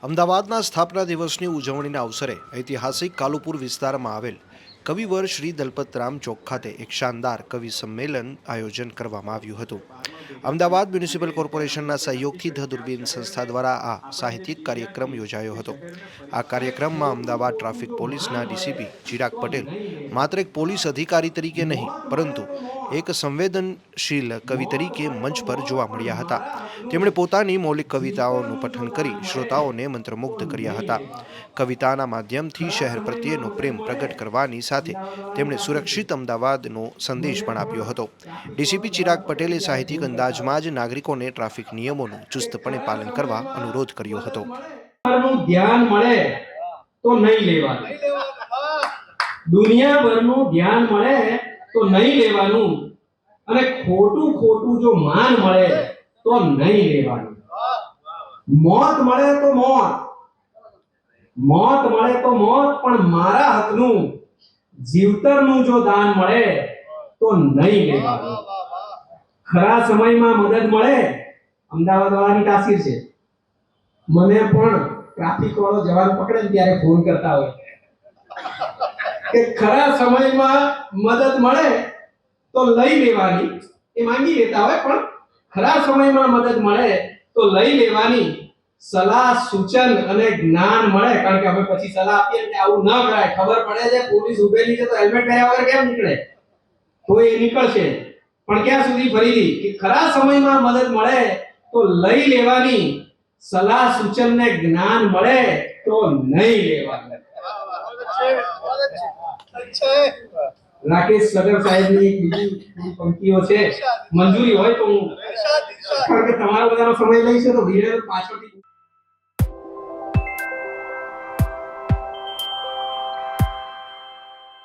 અમદાવાદના સ્થાપના દિવસની ઉજવણીના અવસરે ઐતિહાસિક કાલુપુર વિસ્તારમાં આવેલ કવિવર શ્રી દલપતરામ ચોક ખાતે એક શાનદાર કવિ સંમેલન આયોજન કરવામાં આવ્યું હતું। અમદાવાદ મ્યુનિસિપલ કોર્પોરેશનના સહયોગથી ધ દૂરબીન સંસ્થા દ્વારા આ સાહિત્યિક કાર્યક્રમ યોજાયો હતો। આ કાર્યક્રમમાં અમદાવાદ ટ્રાફિક પોલીસના ડીસીપી ચિરાગ પટેલ માત્ર એક પોલીસ અધિકારી તરીકે નહીં પરંતુ એક સંવેદનશીલ કવિ તરીકે મંચ પર જોવા મળ્યા હતા। તેમણે પોતાની મૌલિક કવિતાઓનું પઠન કરી શ્રોતાઓને મંત્રમુગ્ધ કર્યા હતા। કવિતાના માધ્યમથી શહેર પ્રત્યેનો પ્રેમ પ્રગટ કરવાની સાથે તેમણે સુરક્ષિત અમદાવાદનો સંદેશ પણ આપ્યો હતો। ડીસીપી ચિરાગ પટેલે સાહિત્યિક અંદાજમાં જ નાગરિકોને ટ્રાફિક નિયમોનું ચુસ્તપણે પાલન કરવા અનુરોધ કર્યો હતો। ધ્યાન મળે તો નહીં લેવાનું, દુનિયાભરનું ધ્યાન મળે તો નહીં લેવાનું, અને ખોટું ખોટું જો માન મળે તો નહીં લેવાનું। મોત મળે તો મોત, મોત મળે તો મોત, પણ મારા હકનું જીવતરનું જો દાન મળે તો નહીં લેવાનું। ખરા સમયમાં મદદ મળે, અમદાવાદ વાળાની તાસીર છે, મને પણ ટ્રાફિક વાળો જવાન પકડે ને ત્યારે ફોન કરતા હોય કે ખરા સમયમાં મદદ મળે તો લઈ લેવાની, એ માંગી લેતા હોય, પણ ખરા સમયમાં મદદ મળે તો લઈ લેવાની। સલાહ સૂચન અને જ્ઞાન મળે, કારણ કે અમે પછી સલાહ આપીએ કે આવું ન કરાય, ખબર પડે છે પોલીસ ઉભેલી છે તો હેલ્મેટ પહેર્યા વગર કેમ નીકળે, તો એ નીકળશે, પણ ક્યાં સુધી ફરીથી કે ખરા સમયમાં મદદ મળે તો લઈ લેવાની, સલાહ સૂચન ને જ્ઞાન મળે તો નહીં લેવાનું। રાકેશ સગર સાહેબની બીજી પંક્તિઓ છે, મંજૂરી હોય તો હું, કારણ કે તમારો બધાનો સમય લઈશ તો ધીરે પાછળથી